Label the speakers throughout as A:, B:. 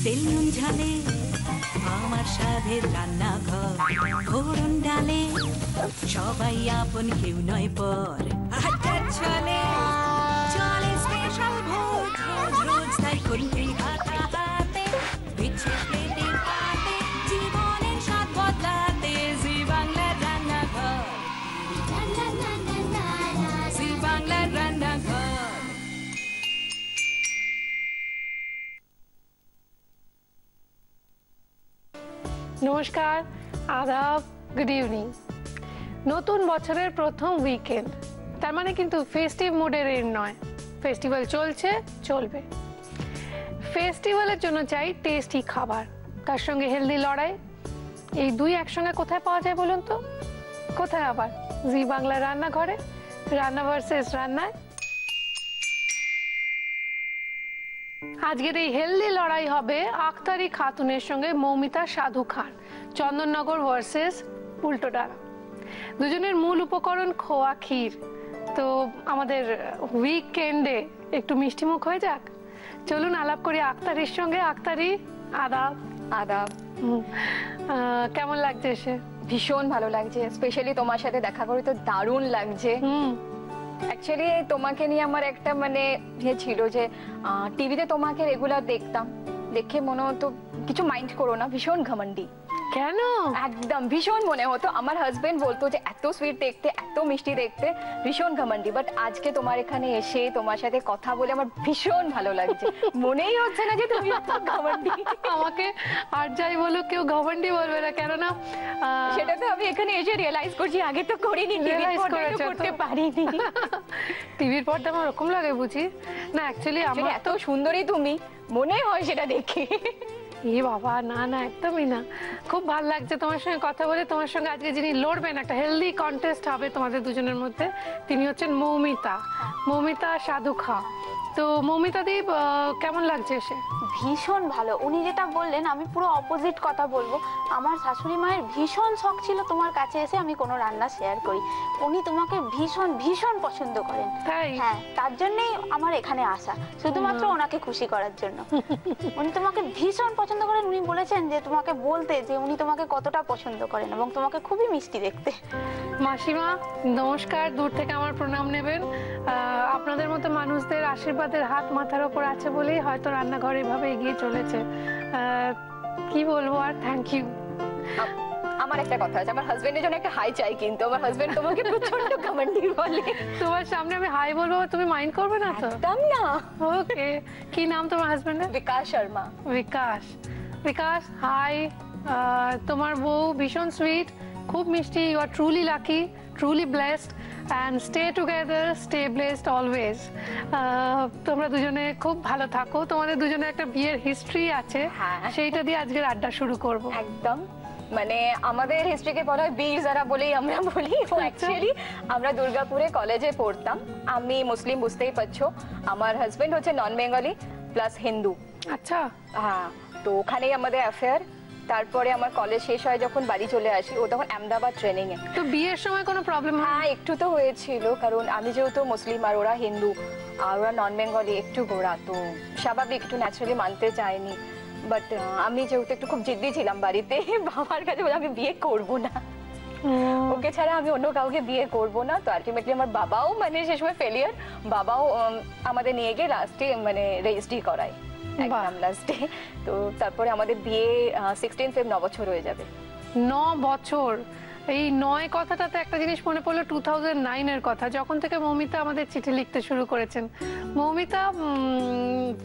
A: তেল নুন ঝালে আমার স্বাদের রান্নাঘর, ফোড়ন ডালে সবাই আপন, কেউ নয় পর। আড্ডার ছলে চলে স্পেশাল ভোজ, রোজ রোজ তাই করি হাতে হাতে, বিচ্ছে প্লেটে পাতে, জীবনের স্বাদ বদলাতে। জি বাংলার রান্নাঘর, জি বাংলার রান্নাঘর।
B: নমস্কার, আদাব, গুড ইভিনিং। নতুন বছরের প্রথম উইকেন্ড, তার মানে কিন্তু ফেস্টিভ মুডের এর নয়। ফেস্টিভ্যাল চলছে, চলবে। ফেস্টিভ্যালের জন্য চাই টেস্টি খাবার, তার সঙ্গে হেলদি লড়াই। এই দুই একসঙ্গে কোথায় পাওয়া যায় বলুন তো? কোথায় আবার? জি বাংলা রান্নাঘরে, রান্না ভার্সেস রান্নায়। আজকের এই হেলদি লড়াই হবে আখতারি খাতুনের সঙ্গে মৌমিতা সাধু খান, চন্দননগর ভার্সেস উল্টোডাঙা। দুজনের মূল উপকরণ খোয়া ক্ষীর। তো আমাদের উইকেন্ডে একটু মিষ্টিমুখ হয়ে যাক। চলুন আলাপ করি আখতারির সঙ্গে। আখতারি, আদাব।
C: আদাব।
B: কেমন লাগছে এসে?
C: ভীষণ ভালো লাগছে, স্পেশালি তোমার সাথে দেখা করে তো দারুণ লাগছে। অ্যাকচুয়ালি তোমাকে নিয়ে আমার একটা মানে ইয়ে ছিল যে টিভিতে তোমাকে রেগুলার দেখতাম, দেখে মনে হতো, কিছু মাইন্ড করো না, ভীষণ ঘমন্ডি।
B: কেন?
C: একদম ভীষণ মনে হতো। আমার হাজবেন্ড বলতো যে এত সুইট দেখতে, এত মিষ্টি দেখতে, ভীষণ ঘমন্ডি। বাট আজকে তোমার এখানে এসে তোমার সাথে কথা বলে আমার ভীষণ ভালো লাগছে। মনেই হচ্ছে না যে তুমি এত ঘমন্ডি।
B: আমাকে আর যাই বলো, কেউ ঘমন্ডি বলবে না, কেননা
C: সেটা তো আমি এখানে এসে রিয়েলাইজ করছি, আগে তো করিনি, করতে পারিনি।
B: টিভির পর্দা আমার ওরকম লাগে বুঝি না। অ্যাকচুয়ালি আমার
C: এত সুন্দরী তুমি, মনে হয় সেটা দেখে।
B: এ বাবা, না না, একদমই না। খুব ভালো লাগছে তোমার সঙ্গে কথা বলে। তোমার সঙ্গে আজকে যিনি লড়বেন, একটা হেলদি কন্টেস্ট হবে তোমাদের দুজনের মধ্যে, তিনি হচ্ছেন মৌমিতা, মৌমিতা সাধু খা। তো মৌমিতা দি, কেমন লাগছে এসে?
D: ভীষণ ভালো। উনি যেটা বললেন আমি পুরো অপোজিট কথা বলবো। আমার শাশুড়ি মায়ের ভীষণ শখ ছিল তোমার কাছে এসে আমি কোনো রান্না শেয়ার করি। উনি তোমাকে ভীষণ ভীষণ পছন্দ করেন।
B: তাই?
D: হ্যাঁ, তার জন্যই আমার এখানে আসা, শুধুমাত্র ওনাকে খুশি করার জন্য। উনি তোমাকে ভীষণ পছন্দ করেন। উনি বলেছেন যে তোমাকে বলতে যে উনি তোমাকে কতটা পছন্দ করেন এবং তোমাকে খুবই মিষ্টি দেখতে।
B: মাসিমা নমস্কার, দূর থেকে আমার প্রণাম নেবেন। আপনাদের মতো মানুষদের আশীর্বাদের হাত মাথার ওপর আছে বলেই হয়তো রান্নাঘর এভাবে এগিয়ে চলেছে। কি বলবো আর, থ্যাংক ইউ।
C: আমার একটা কথা আছে, আমার হাজবেন্ডের জন্য একটা হাই চাই, কিন্তু আমার হাজবেন্ড তোমাকে প্রচন্ড কমেন্টি বলে।
B: তোমার সামনে আমি হাই বলবো, তুমি মাইন্ড করবে না তো?
C: একদম না।
B: ওকে, কি নাম তোমার হাজবেন্ডের?
C: বিকাশ শর্মা।
B: বিকাশ। বিকাশ, হাই। তোমার বউ ভীষণ সুইট, খুব মিষ্টি। You are truly lucky, truly blessed, and stay together, stay blessed always. তোমরা দুজনে খুব ভালো থাকো। তোমাদের দুজনে একটা বিয়ের হিস্ট্রি আছে, সেইটা দিয়ে আজকের আড্ডা শুরু করব।
C: একদম, মানে আমাদের হিস্ট্রিকে বলা হয় বীর যারা বলেই আমরা বলি। অ্যাকচুয়ালি আমরা দুর্গাপুরে কলেজে পড়তাম। আমি মুসলিম, বুঝতেই পারছো। আমার হাজবেন্ড হচ্ছে নন বেঙ্গলি প্লাস হিন্দু।
B: আচ্ছা।
C: হ্যাঁ, তো ওখানেই আমাদের অ্যাফেয়ার। তারপরে আমার কলেজ শেষ হয়, যখন বাড়ি চলে আসি, ও তখন আহমেদাবাদ ট্রেনিং এ।
B: তো বিয়ের সময় কোনো প্রবলেম?
C: হ্যাঁ, একটু তো হয়েছিল, কারণ আমি যেহেতু মুসলিম আর ওরা হিন্দু আর ওরা নন বেঙ্গলি, একটু গোড়া, তো স্বাভাবিক একটু ন্যাচারালি মানতে চায়নি। বাট আমি যেহেতু একটু খুব জিদ্দি ছিলাম বাড়িতে, বাবার কাছে বলে আমি বিয়ে করব না, ওকে ছাড়া আমি অন্য কাউকে বিয়ে করব না। তো আলটিমেটলি আমার বাবাও মানে সে সময় ফেলিয়ার, বাবাও আমাদের নিয়ে গিয়ে লাস্টে মানে রেজিস্ট্রি করায় একদম লাস্টে। তো তারপরে আমাদের বিয়ে 16 ফেব্রুয়ারি 9 বছর হয়ে যাবে।
B: 9 বছর। এই 9 কথাটাতে একটা জিনিস মনে পড়লো, 2009 এর কথা, যখন থেকে মৌমিতা আমাদের চিঠি লিখতে শুরু করেছেন। মৌমিতা,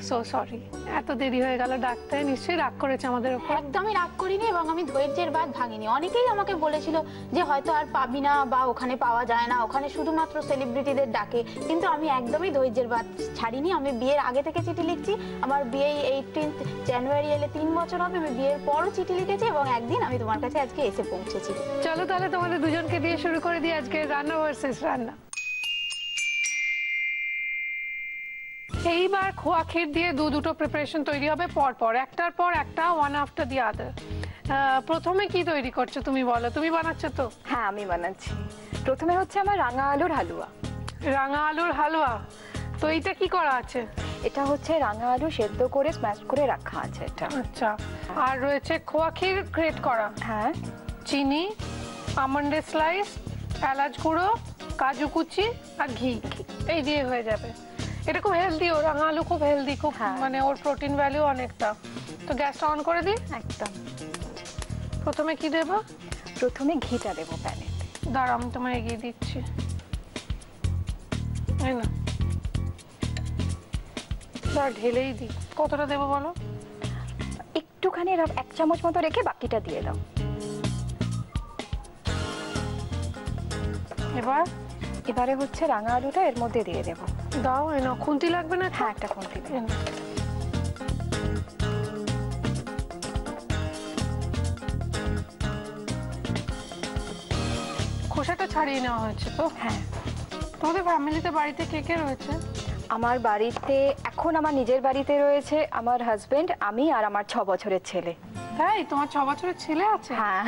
B: সো সরি, এত দেরি হয়ে গেল ডাকতে। নিশ্চয়ই রাগ করেছে আমাদের উপর?
D: একদমই রাগ করিনি এবং আমি ধৈর্যের বাঁধ ভাঙিনি। অনেকেই আমাকে বলেছিল যে হয়তো আর পাবি না বা ওখানে পাওয়া যায় না, ওখানে শুধুমাত্র সেলিব্রিটিদের ডাকে, কিন্তু আমি একদমই ধৈর্যের বাঁধ ছাড়িনি। আমি বিয়ের আগে থেকে চিঠি লিখছি। আমার বিয়ে 18 জানুয়ারি এলে 3 বছর হবে। আমি বিয়ের পরও চিঠি লিখেছি এবং একদিন আমি তোমার কাছে আজকে এসে পৌঁছেছি।
B: চলো তাহলে তোমাদের দুজনকে দিয়ে শুরু করে দিই আজকে রান্না ভার্সেস রান্না। এইবার খোয়া ক্ষীর দিয়ে দুটো প্রিপারেশন তৈরি হবে পর পর, একটার পর একটা, ওয়ান আফটার দি আদার। প্রথমে কি তৈরি করছো তুমি বলো, তুমি বানাচ্ছো তো?
C: হ্যাঁ আমি বানাচ্ছি। প্রথমে হচ্ছে আমার রাঙা আলুর হালুয়া।
B: রাঙা আলুর হালুয়া, তো এইটা কি করা আছে?
C: এটা হচ্ছে রাঙা আলু সেদ্ধ করে স্ম্যাশ করে রাখা আছে এটা।
B: আচ্ছা, আর রয়েছে খোয়া ক্ষীর গ্রেট করা,
C: হ্যাঁ
B: চিনি, আমন্ডের স্লাইস, এলাচ গুঁড়ো, কাজু কুচি আর ঘি, এই দিয়ে হয়ে যাবে। এটা খুব হেলদি, ও রাঙা আলু খুব হেলদি, খুব
C: হ্যাঁ।
B: মানে ওর প্রোটিন ভ্যালু অনেকটা। তো গ্যাসটা অন করে দিই।
C: একদম।
B: প্রথমে কি দেবো?
C: প্রথমে ঘিটা দেবো প্যানে।
B: দাঁড়া আমি তোমায় এগিয়ে দিচ্ছি, এই না দাঁড়া ঢেলেই দিই। কতটা দেবো বলো?
C: একটুখানি 1 চামচ মতো রেখে বাকিটা দিয়ে দাও। এবারে হচ্ছে রাঙা আলুটা এর মধ্যে দিয়ে দেবো।
B: দাও, এই না খুন্তি লাগবে না?
C: হ্যাঁ একটা খুন্তি দিই।
B: এই নাও। খোসাটা ছাড়িয়ে নেওয়া হয়েছে তো?
C: হ্যাঁ।
B: তোমাদের ফ্যামিলিতে বাড়িতে কে কে রয়েছে?
C: আমার বাড়িতে এখন আমার নিজের বাড়িতে রয়েছে আমার হাজবেন্ড, আমি আর আমার 6 বছরের ছেলে।
B: তাই? তোমার 6 বছরের ছেলে আছে?
C: হ্যাঁ।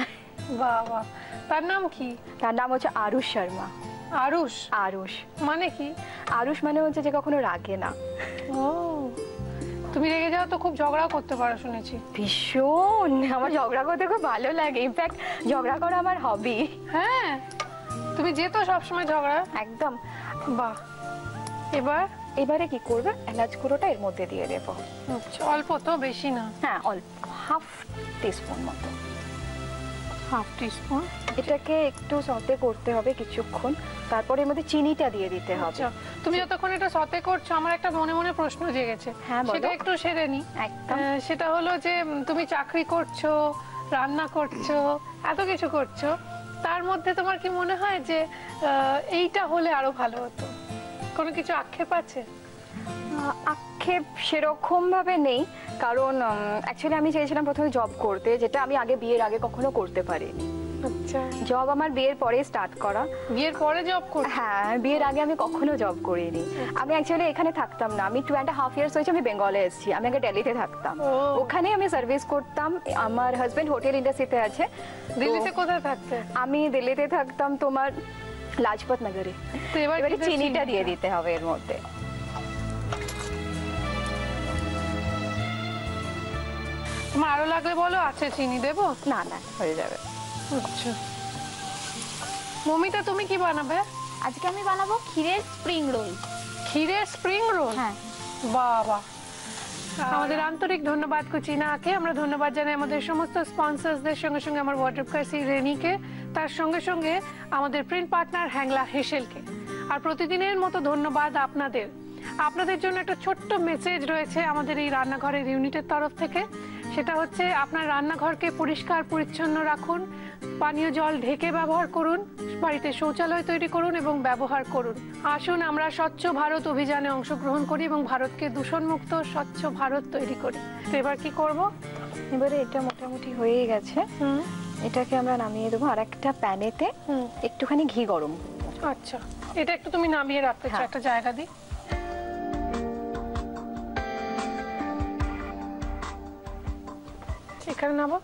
B: বাহ বাহ, তার নাম কি?
C: তার নাম হচ্ছে আরুষ শর্মা।
B: আরুষ?
C: আরুষ
B: মানে কি?
C: আরুষ মানে হচ্ছে যে কখনো রাগে না।
B: ও, তুমি রেগে যাও তো খুব ঝগড়া করতে পারো শুনেছি।
C: ভীষণ, আমার ঝগড়া করতে খুব ভালো লাগে, ইনফ্যাক্ট ঝগড়া করা আমার হবি।
B: হ্যাঁ, তুমি যেত সবসময় ঝগড়া?
C: একদম।
B: বাহ।
C: এবারে কি করবে, এলাচ গুঁড়োটা এর মধ্যে দিয়ে দেবো।
B: আচ্ছা, অল্প তো, বেশি না?
C: হ্যাঁ অল্প, 1/2 টিস্পুন মতো।
B: 1/2 টিস্পুন।
C: এটাকে একটু সতে করতে হবে কিছুক্ষণ, তারপরে এর মধ্যে চিনিটা দিয়ে দিতে হবে।
B: আচ্ছা, তুমি যতক্ষণ এটা সতে করছো আমার একটা মনে মনে প্রশ্ন জেগেছে।
C: হ্যাঁ, বলো।
B: সেটা একটু সেরে নি।
C: একদম।
B: সেটা হলো যে তুমি চাকরি করছো, রান্না করছো, এত কিছু করছো, তার মধ্যে তোমার কি মনে হয় যে এইটা হলে আরো ভালো হতো? কোনো কিছু আক্ষেপ আছে?
C: আক্ষেপ সেরকম ভাবে নেই, কারণ অ্যাকচুয়ালি আমি চেয়েছিলাম প্রথমে জব করতে, যেটা আমি বিয়ের আগে কখনো করতে পারিনি।
B: আচ্ছা,
C: জব আমার বিয়ের পরে স্টার্ট করা।
B: বিয়ের পরে জব করতে?
C: হ্যাঁ, বিয়ের আগে আমি কখনো জব করিনি। আমি অ্যাকচুয়ালি এখানে থাকতাম না, আমি 2.5 ইয়ার্স হয়েছে আমি বেঙ্গলে এসেছি। আমি আগে দিল্লিতে থাকতাম, ওখানে আমি সার্ভিস করতাম। আমার হাজবেন্ড হোটেল ইন্ডাস্ট্রিতে আছে।
B: দিল্লিতে কোথায় থাকতে?
C: আমি দিল্লিতে থাকতাম তোমার লাজপত নগরে।
B: তো
C: এবারে চিনিটা দিয়ে দিতে হবে এর মধ্যে।
B: তোমার আরো লাগলে বলো, আছে চিনি দেবো?
C: না না, হয়ে যাবে।
B: আচ্ছা, মমিতা তুমি কি বানাবে?
D: আজকে আমি বানাবো ক্ষীরের স্প্রিং রোল।
B: ক্ষীরের স্প্রিং রোল?
D: হ্যাঁ।
B: বাবা, আমাদের আন্তরিক ধন্যবাদ কুচিনাকে। আমরা ধন্যবাদ জানাই আমাদের সমস্ত স্পন্সরসদের সঙ্গে সঙ্গে আমার ওয়ার্ড্রোব কাসি রেনিকে, তার সঙ্গে সঙ্গে আমাদের প্রিন্ট পার্টনার হ্যাংলা হেসেলকে। আর প্রতিদিনের মতো ধন্যবাদ আপনাদের জন্য একটা ছোট্ট মেসেজ রয়েছে আমাদের এই রান্নাঘরের ইউনিটের তরফ থেকে। সেটা হচ্ছে, আপনার রান্নাঘরকে পরিষ্কার পরিচ্ছন্ন রাখুন, পানীয় জল ঢেকে ব্যবহার করুন, বাড়িতে শৌচালয় তৈরি করুন এবং ব্যবহার করুন। আসুন আমরা স্বচ্ছ ভারত অভিযানে অংশগ্রহণ করি এবং ভারতকে দূষণমুক্ত স্বচ্ছ ভারত তৈরি করি। তো এবার কি করব?
C: এবারে এটা মোটামুটি হয়ে গেছে, এটাকে আমরা নামিয়ে দেবো আর একটা প্যানেতে একটুখানি ঘি গরম।
B: আচ্ছা, এটা একটু তুমি নামিয়ে রাখতে চাও, একটা জায়গা দিই। এখানে নামো।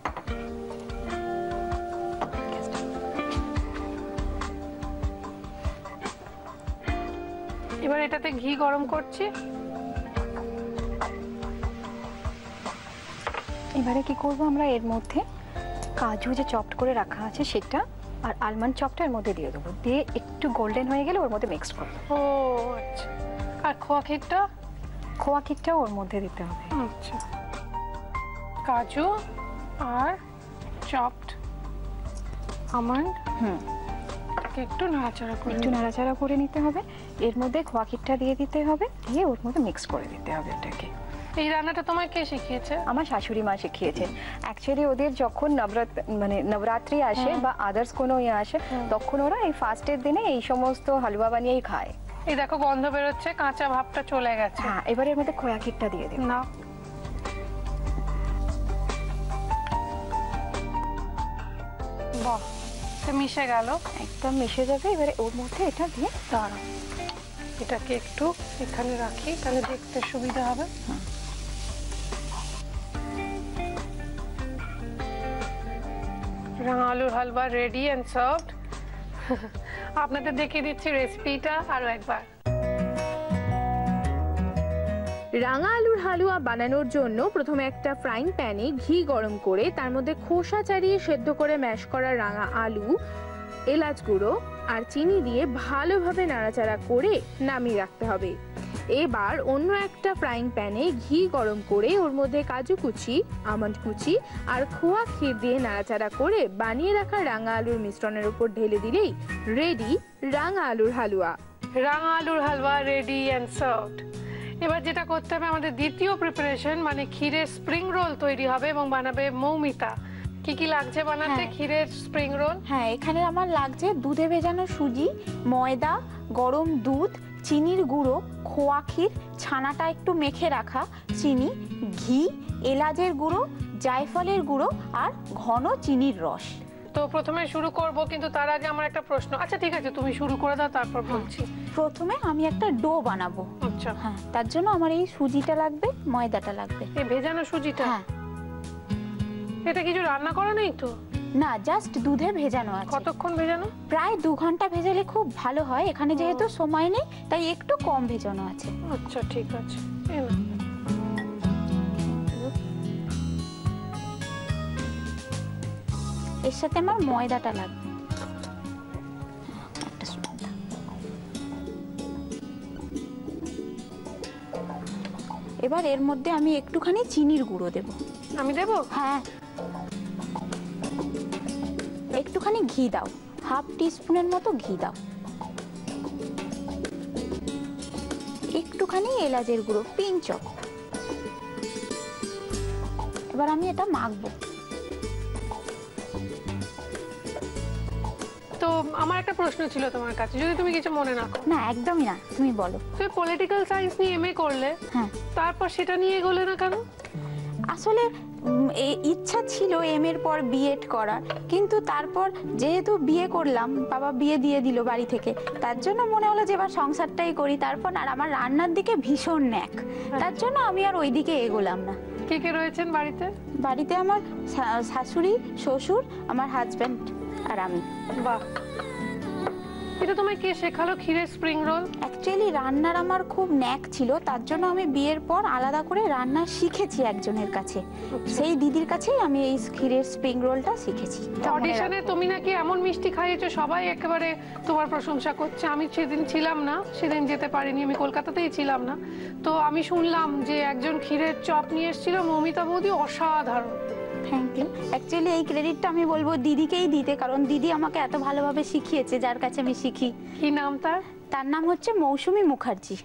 B: এবার এটাতে ঘি গরম করছি।
C: এবারে কি করব, আমরা এর মধ্যে কাজু যে চপড করে রাখা আছে সেটা আর আলমন্ড চপটা এর মধ্যে দিয়ে দেবো, দিয়ে একটু গোল্ডেন হয়ে গেলে ওর মধ্যে মিক্স করবো।
B: ও আচ্ছা, আর খোয়া ক্ষীরটা?
C: খোয়া ক্ষীরটাও ওর মধ্যে দিতে হবে।
B: আচ্ছা, কাজু আর চপড আমন্ড একটু
C: নাড়াচাড়া করে নিতে হবে। এর মধ্যে খোয়া ক্ষীরটা দিয়ে দিতে হবে, দিয়ে ওর মধ্যে মিক্স করে দিতে হবে এটাকে।
B: এই রান্নাটা তোমায় কে শিখিয়েছে?
C: আমার শাশুড়ি মা শিখিয়েছেন। অ্যাকচুয়ালি ওদের যখন নবরাত্রি আসে বা আদার্স কোনো আসে, তখন ওরা এই ফাস্টের দিনে এই সমস্ত হালুয়া বানিয়েই খায়।
B: এই দেখো গন্ধ বেরোচ্ছে, কাঁচা ভাবটা চলে গেছে।
C: হ্যাঁ, এবার এর মধ্যে খোয়া ক্ষীরটা দিয়ে দিন।
B: না, বাহ, মিশে গেল,
C: একদম মিশে যাবে। এবারে ওর মধ্যে এটা দিয়ে
B: দাঁড়াও, এটাকে একটু এখানে রাখি, তাহলে দেখতে সুবিধা হবে। রাঙা আলুর হালুয়া রেডি অ্যান্ড সার্ভড। আপনাদের দেখিয়ে দিচ্ছি রেসিপিটা আরো একবার।
E: রাঙা আলুর হালুয়া বানানোর জন্য প্রথমে একটা ফ্রাইং প্যানে ঘি গরম করে তার মধ্যে খোসা ছাড়িয়ে সেদ্ধ করে ম্যাশ করা রাঙা আলু, এলাচ গুঁড়ো আর চিনি দিয়ে ভালোভাবে নাড়াচাড়া করে নামিয়ে রাখতে হবে। এবার অন্য একটা ফ্রাইং প্যানে ঘি গরম করে ওর মধ্যে কাজু কুচি, আমন্ড কুচি আর খোয়া ক্ষীর দিয়ে নাড়াচাড়া করে বানিয়ে রাখা রাঙা আলুর মিশ্রণের উপর ঢেলে দিলেই রেডি রাঙা আলুর হালুয়া।
B: রাঙা আলুর হালুয়া রেডি অ্যান্ড সার্ভড। এবার যেটা করতে হবে, আমাদের দ্বিতীয় প্রিপারেশন মানে ক্ষীরের স্প্রিং রোল তৈরি হবে এবং বানাবে মৌমিতা। কি কি লাগছে বানাতে ক্ষীরের স্প্রিং রোল?
D: হ্যাঁ, এখানে আমার লাগছে দুধে ভেজানো সুজি, ময়দা, গরম দুধ, চিনির গুঁড়ো, খোয়া ক্ষীর, ছানাটা একটু মেখে রাখা, চিনি, ঘি, এলাচের গুঁড়ো, জায়ফলের গুঁড়ো আর ঘন চিনির রস।
B: তো প্রথমে শুরু করব, কিন্তু তার আগে আমার একটা প্রশ্ন। আচ্ছা ঠিক আছে, তুমি শুরু করে দাও, তারপর বলছি।
D: প্রথমে আমি একটা ডো বানাবো।
B: আচ্ছা,
D: হ্যাঁ, তার জন্য আমার এই সুজিটা লাগবে, ময়দাটা লাগবে।
B: এই ভেজানো সুজিটা?
D: হ্যাঁ।
B: এটা কিছু রান্না করা নেই তো?
D: না, জাস্ট দুধে ভেজানো আছে।
B: কতক্ষণ ভেজানো?
D: প্রায় 2 ঘন্টা ভেজালে খুব ভালো হয়। এখানে যেহেতু সময় নেই তাই একটু কম ভেজানো আছে।
B: আচ্ছা ঠিক আছে। এই নাও।
D: এর সাথে আমার ময়দাটা লাগবে। একটা স্পুন দাও। এবার এর মধ্যে আমি একটুখানি চিনির গুঁড়ো দেব।
B: আমি দেবো?
D: হ্যাঁ, একটুখানি ঘি দাও, 1/2 টিস্পুনের মতো ঘি দাও। একটুখানি এলাচের গুঁড়ো, পিঞ্চ অফ। এবার আমি এটা মাখবো।
B: তো আমার একটা প্রশ্ন ছিল তোমার কাছে, যদি তুমি কিছু মনে না করো।
D: না, একদমই না, তুমি বলো।
B: তুমি পলিটিক্যাল সায়েন্স নিয়ে এমএ করলে,
D: হ্যাঁ,
B: তারপর সেটা নিয়ে এগোলে না কেন?
D: আসলে ইচ্ছা ছিল এম এর পর বিএড করার, কিন্তু তারপর যেহেতু বিয়ে করলাম, বাবা বিয়ে দিয়ে দিল বাড়ি থেকে, তার জন্য মনে হলো যে এবার সংসারটাই করি। তারপর আর আমার রান্নার দিকে ভীষণ ন্যাক, তার জন্য আমি আর ওই দিকে এগোলাম না।
B: কে কে রয়েছেন বাড়িতে?
D: বাড়িতে আমার শাশুড়ি, শ্বশুর, আমার হাজব্যান্ড আর আমি।
B: বাহ, এটা তোমায় কে শেখালো ক্ষীরের স্প্রিং রোল?
D: অ্যাকচুয়ালি রান্নার আমার খুব ন্যাক ছিল, তার জন্য আমি বিয়ের পর আলাদা করে রান্না শিখেছি একজনের কাছে। সেই দিদির কাছেই আমি এই ক্ষীরের স্প্রিং রোলটা শিখেছি।
B: অডিশনে তুমি নাকি এমন মিষ্টি খাইয়েছো, সবাই একেবারে তোমার প্রশংসা করছে। আমি সেদিন ছিলাম না, সেদিন যেতে পারিনি, আমি কলকাতাতেই ছিলাম না। তো আমি শুনলাম যে একজন ক্ষীরের চপ নিয়ে এসেছিল মৌমিতা বৌদি, অসাধারণ।
D: Thank you. অ্যাকচুয়ালি এই ক্রেডিটটা আমি বলবো দিদিকেই দিতে, কারণ দিদি আমাকে এত ভালোভাবে শিখিয়েছে, যার কাছে আমি শিখি।
B: কি নাম তার?
D: তার নাম হচ্ছে মৌসুমী মুখার্জি।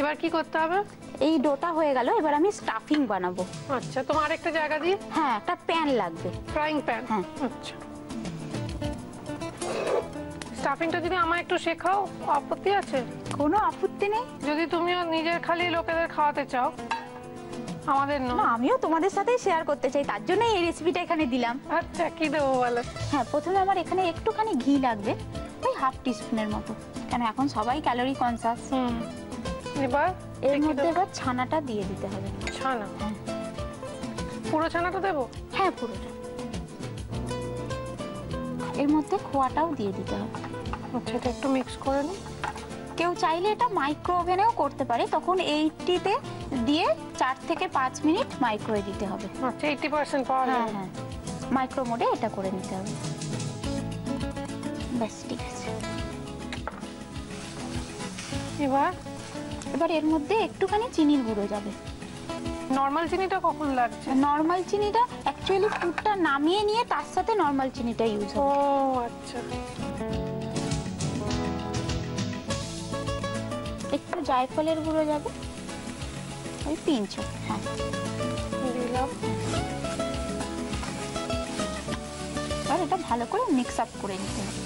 B: এবার কি করতে হবে?
D: এই ডোটা হয়ে গেল, এবার আমি স্টাফিং বানাবো।
B: আচ্ছা, তোমার আরেকটা জায়গা দিই।
D: হ্যাঁ, একটা প্যান লাগবে,
B: ফ্রাইং প্যান।
D: হ্যাঁ।
B: আচ্ছা, স্টাফিংটা যদি আমায় একটু শেখাও, আপত্তি আছে?
D: কোনো আপত্তি নেই।
B: যদি তুমিও নিজের খালি লোকেদের খাওয়াতে চাও, আমাদের
D: না,
B: নয়।
D: আমিও তোমাদের সাথে শেয়ার করতে চাই, তার জন্য এই রেসিপিটা এখানে দিলাম।
B: আচ্ছা, কি দেবো বলো?
D: হ্যাঁ, প্রথমে আমার এখানে একটুখানি ঘি লাগবে, ওই 1/2 টিস্পুনের মতো, কেন এখন সবাই ক্যালোরি কনসাস।
B: এবার
D: এর মধ্যে এবার ছানাটা দিয়ে দিতে হবে।
B: ছানা?
D: হ্যাঁ।
B: পুরো ছানাটা দেবো?
D: হ্যাঁ, পুরোটা। এর মধ্যে খোয়াটাও দিয়ে দিতে হবে।
B: আচ্ছা, এটা একটু মিক্স করে নিই।
D: কেউ চাইলে এটা মাইক্রো ওভেনেও করতে পারে, তখন 80-তে দিয়ে 4 থেকে 5 মিনিট মাইক্রোওয়ে দিতে হবে।
B: আচ্ছা, 80% পাওয়া
D: হ্যাঁ
B: যাবে।
D: হ্যাঁ, মাইক্রো মোডে এটা করে নিতে হবে। ব্যাস, ঠিক আছে। এবার এর মধ্যে একটুখানি চিনির গুঁড়ো যাবে।
B: নরমাল চিনিটা কখন লাগছে?
D: নরমাল চিনিটা অ্যাকচুয়ালি ফুডটা নামিয়ে নিয়ে তার সাথে নরমাল চিনিটা ইউজ
B: ও
D: হবে।
B: আচ্ছা।
D: একটু জায়ফলের গুঁড়ো যাবে, ওই পিঞ্চ। হ্যাঁ,
B: দিলাম।
D: আর এটা ভালো করে মিক্স আপ করে নিতে হবে।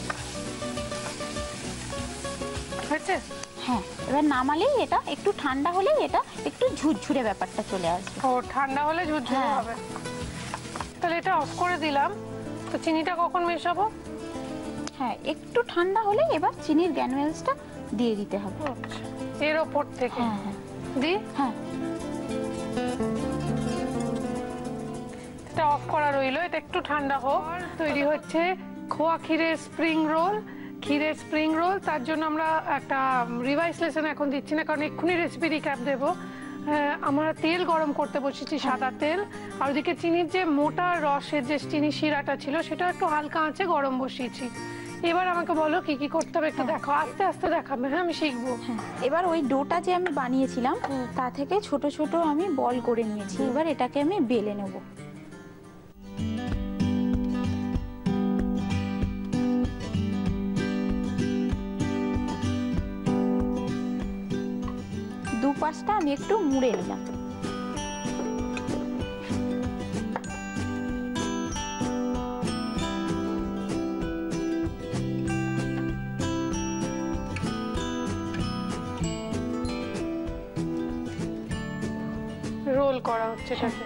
B: হয়েছে?
D: হ্যাঁ, এবার নামালেই এটা একটু ঠান্ডা হলেই এটা একটু ঝুরঝুরে ব্যাপারটা চলে আসবে।
B: ও, ঠান্ডা হলে ঝুরঝুরে
D: হ্যাঁ।
B: হবে। তাহলে এটা অফ করে দিলাম। তো চিনিটা কখন মেশাবো?
D: হ্যাঁ, একটু ঠান্ডা হলে এবার চিনির গ্র্যানুয়েলসটা দিয়ে দিতে হবে।
B: আচ্ছা, এর ওপর থেকে?
D: হ্যাঁ হ্যাঁ
B: দি।
D: হ্যাঁ।
B: গ্যাসটা অফ করা রইলো, এটা একটু ঠান্ডা হোক। তৈরি হচ্ছে খোয়া ক্ষীরের স্প্রিং রোল। ক্ষীরের স্প্রিং রোল, তার জন্য আমরা একটা রিভাইস লেসন এখন দিচ্ছি না, কারণ এক্ষুনি রেসিপি রিক্যাপ দেবো। আমরা তেল গরম করতে বসেছি, সাদা তেল, আর ওদিকে চিনির যে মোটা রসের যে চিনি শিরাটা ছিল সেটা একটু হালকা আঁচে গরম বসিয়েছি। এবার আমাকে বলো কি কি করতে হবে, একটু দেখো, আস্তে আস্তে দেখাবে। হ্যাঁ, আমি শিখবো।
D: এবার ওই ডোটা যে আমি বানিয়েছিলাম তা থেকে ছোট ছোট আমি বল করে নিয়েছি, এবার এটাকে আমি বেলে নেব। দুপাশটা আমি একটু মুড়ে নিলাম।
B: রোল করা হচ্ছে এটাকে।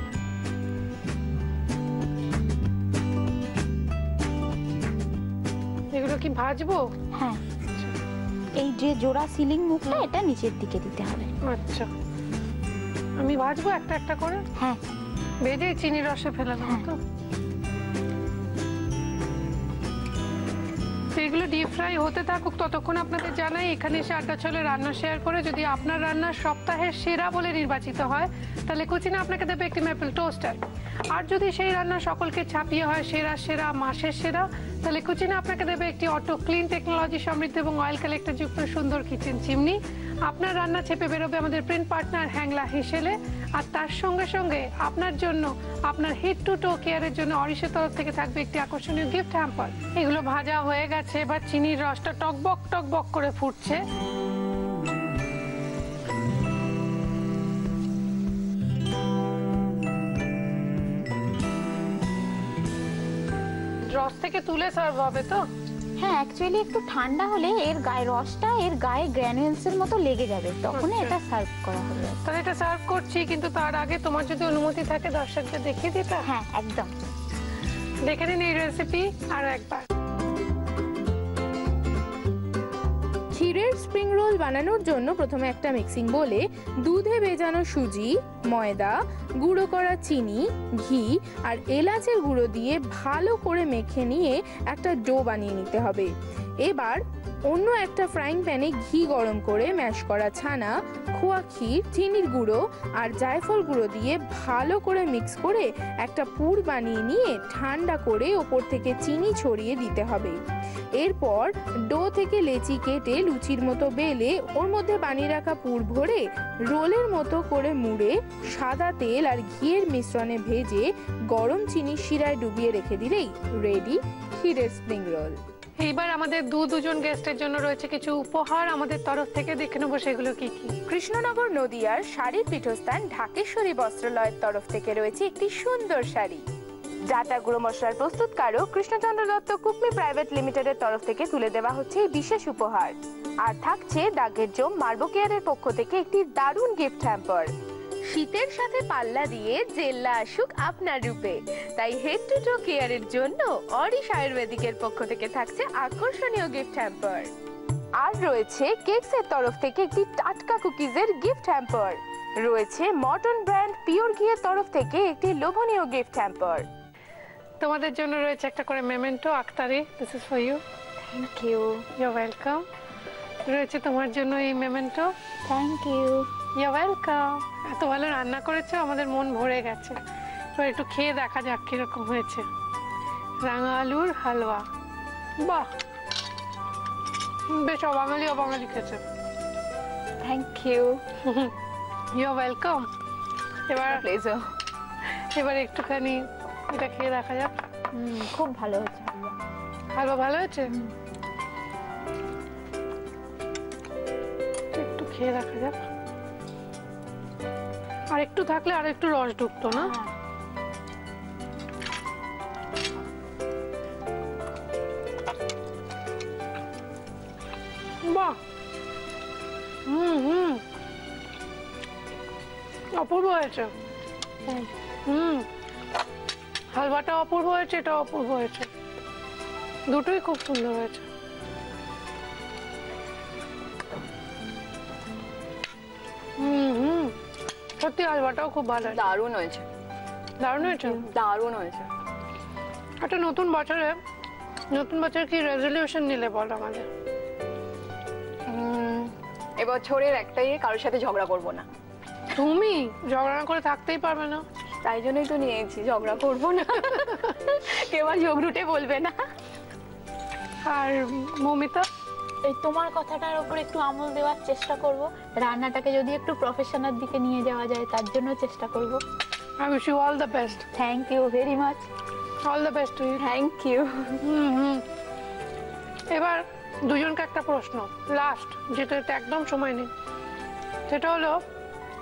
B: এগুলো কি ভাজবো?
D: হ্যাঁ, এই যে জোড়া সিলিং মুখটা এটা নিচের দিকে দিতে হবে।
B: আচ্ছা, আমি ভাজবো একটা একটা করে?
D: হ্যাঁ,
B: ভেজে চিনি রসে ফেলানো তো। এগুলো ডিপ ফ্রাই হতে থাকুক, ততক্ষণ আপনাদের জানাই এখানে এসে আড্ডা চলে রান্না শেয়ার করে। যদি আপনার রান্না সপ্তাহের সেরা বলে নির্বাচিত হয় তাহলে কুচিনা আপনাকে দেবে একটি ম্যাপল টোস্টার। আর যদি সেই রান্না সকলকে ছাপিয়ে হয় সেরা সেরা মাসের সেরা, তাহলে কুচিনা আপনাকে দেবে একটি অটো ক্লিন টেকনোলজি সমৃদ্ধ এবং অয়েল কালেক্টর যুক্ত সুন্দর কিচেন চিমনি। আপনার রান্না চেপে বেরোবে আমাদের প্রিন্ট পার্টনার হ্যাংলা হিসেলে। আর তার সঙ্গে সঙ্গে আপনার জন্য, আপনার হেড টু টো কেয়ারের জন্য অরিশের তরফ থেকে থাকবে একটি আকর্ষণীয় গিফট হ্যাম্পার। এগুলো ভাজা হয়ে গেছে, এবার চিনির রসটা টকবক টকবক করে ফুটছে। রস থেকে তুলে সার্ভ হবে তো?
D: হ্যাঁ, অ্যাকচুয়ালি একটু ঠান্ডা হলে এর গায়ে রসটা এর গায়ে গ্র্যানুলস এর মতো লেগে যাবে, তখন এটা সার্ভ করা হবে।
B: তাহলে এটা সার্ভ করছি, কিন্তু তার আগে তোমার যদি অনুমতি থাকে দর্শকদের দেখিয়ে দিতে।
D: হ্যাঁ, একদম।
B: দেখে নিন এই রেসিপি আর একবার।
E: ক্ষীরের স্প্রিং রোল বানানোর জন্য প্রথমে একটা মিক্সিং বোলে দুধে ভেজানো সুজি, ময়দা, গুঁড়ো করা চিনি, ঘি আর এলাচের গুঁড়ো দিয়ে ভালো করে মেখে নিয়ে একটা ডো বানিয়ে নিতে হবে। এবার অন্য একটা ফ্রাইং প্যানে ঘি গরম করে ম্যাশ করা ছানা, খোয়া ক্ষীর, চিনির গুঁড়ো আর জায়ফল গুঁড়ো দিয়ে ভালো করে মিক্স করে একটা পুর বানিয়ে নিয়ে ঠান্ডা করে ওপর থেকে চিনি ছড়িয়ে দিতে হবে। এরপর ডো থেকে লেচি কেটে লুচির মতো বেলে ওর মধ্যে বানিয়ে রাখা পুর ভরে রোলের মতো করে মুড়ে সাদা তেল আর ঘিয়ের মিশ্রণে ভেজে গরম চিনির শিরায় ডুবিয়ে রেখে দিলেই রেডি ক্ষীরের স্প্রিং রোল।
B: এইবার আমাদের দুজন গেস্টের জন্য রয়েছে কিছু উপহার আমাদের তরফ থেকে, দেখে নেবো সেগুলো কি কি।
E: কৃষ্ণনগর নদিয়ার শাড়ির পীঠস্থান ঢাকেশ্বরী বস্ত্রালয়ের তরফ থেকে রয়েছে একটি সুন্দর শাড়ি। ডাটা গুঁড়ো মশলার প্রস্তুতকারক কৃষ্ণচন্দ্র দত্ত কুকমি প্রাইভেট লিমিটেডের তরফ থেকে তুলে দেওয়া হচ্ছে এই বিশেষ উপহার। আর থাকছে দাগের জম মার্বো কেয়ারের পক্ষ থেকে একটি দারুণ গিফট হ্যাম্পার। শীতের সাথে পাল্লা দিয়ে জেল্লা আসুক আপনার রূপে, তাই হেড টু টো কেয়ারের জন্য অরিশ আয়ুর্বেদিকের পক্ষ থেকে থাকছে আকর্ষণীয় গিফট হ্যাম্পার। আর রয়েছে কেকসের তরফ থেকে একটি টাটকা কুকিজের গিফট হ্যাম্পার। রয়েছে মর্টন ব্র্যান্ড পিওর ঘিয়ের তরফ থেকে একটি লোভনীয় গিফট হ্যাম্পার।
B: তোমাদের জন্য রয়েছে একটা করে memento Akhtari, this is for you.
D: Thank you.
B: You are welcome. রয়েছে তোমার জন্য এই memento.
D: Thank you.
B: You are welcome. এত ভালো রান্না করেছো, আমাদের মন ভরে গেছে। এবার একটু খেয়ে দেখা যাক কিরকম হয়েছে। রাঙা আলুর হালুয়া, বাহ, বেশ অবাঙালি খেয়েছে।
C: Thank you.
B: You are welcome.
C: Pleasure.
B: এবার একটুখানি এটা খেয়ে দেখা যাক।
D: খুব ভালো হয়েছে হালুয়া।
B: হালুয়া ভালো হয়েছে? একটু খেয়ে দেখা যাক। আর একটু থাকলে আর একটু রস ঢুকতো না? বাহ, অপূর্ব হয়েছে। হালুয়াটা অপূর্ব হয়েছে, এটা অপূর্ব হয়েছে, দুটোই খুব সুন্দর হয়েছে। সত্যি হালুয়াটাও খুব ভালো,
C: দারুণ হয়েছে।
B: দারুণ হয়েছে।
C: দারুণ হয়েছে।
B: একটা নতুন বছরে কি রেজলিউশন নিলে বল আমাদের?
C: এবছরের একটাই, কারোর সাথে ঝগড়া করব না।
B: তুমি ঝগড়া না করে থাকতেই পারবে না।
C: তাই জন্যই তো নিয়েছি, ঝগড়া করব না। কেউ আর ঝগড়ুটে বলবে না।
B: আর মমিতা?
D: এই তোমার কথাটার উপর একটু আমল দেওয়ার চেষ্টা করব, রান্নাটাকে যদি একটু প্রফেশনাল দিকে নিয়ে যাওয়া যায় তার জন্য চেষ্টা করব।
B: I wish you all the best.
D: Thank you very much.
B: All the best to you.
C: Thank you.
B: এবার দুজনকে একটা প্রশ্ন, লাস্ট, যেটাতে একদম সময় নেই। সেটা হলো,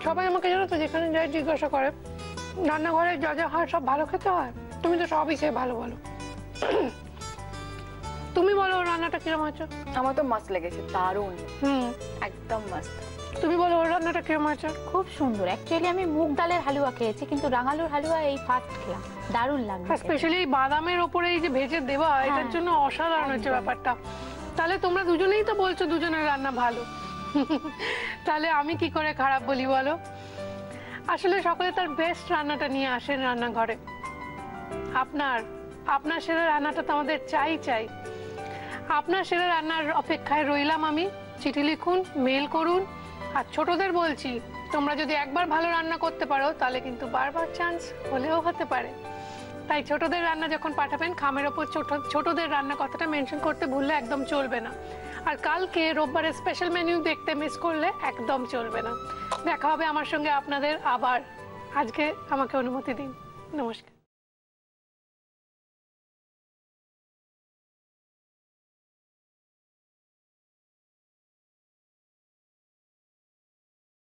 B: সবাই আমাকে জানো তো যেখানে যাই জিজ্ঞাসা করে রান্নাঘরে যা যা হয় সব ভালো খেতে হয়, তুমি তো সবই খেয়ে ভালো বলো। তুমি বলো রান্নাটা কিরম হয়েছে?
C: আমার তো মাস্ট লেগেছে, দারুণ, একদম মাস্ট।
B: তুমি বলো ওর রান্নাটা কিরম হয়েছে?
D: খুব সুন্দর। অ্যাকচুয়ালি আমি মুগ ডালের হালুয়া খেয়েছি, কিন্তু রাঙালুর হালুয়া এই ফার্স্ট খেলাম, দারুণ লাগছে।
B: স্পেশালি এই বাদামের ওপরে এই যে ভেজে দেওয়া, এটার জন্য অসাধারণ হয়েছে ব্যাপারটা। তাহলে তোমরা দুজনেই তো বলছো দুজনের রান্না ভালো, তাহলে আমি কি করে খারাপ বলি বলো? আসলে সকলে তার বেস্ট রান্নাটা নিয়ে আসেন রান্নাঘরে। আপনার সেরা রান্নাটা তো আমাদের চাই। আপনার সেরা রান্নার অপেক্ষায় রইলাম আমি। চিঠি লিখুন, মেল করুন। আর ছোটদের বলছি, তোমরা যদি একবার ভালো রান্না করতে পারো তাহলে কিন্তু বারবার চান্স হলেও হতে পারে। তাই ছোটদের রান্না যখন পাঠাবেন, খামের ওপর ছোটদের রান্না কথাটা মেনশন করতে ভুললে একদম চলবে না। আর কালকে রোববারের স্পেশাল মেনু দেখতে মিস করলে একদম চলবে না। দেখা হবে আমার সঙ্গে আপনাদের আবার। আজকে আমাকে অনুমতি দিন। নমস্কার।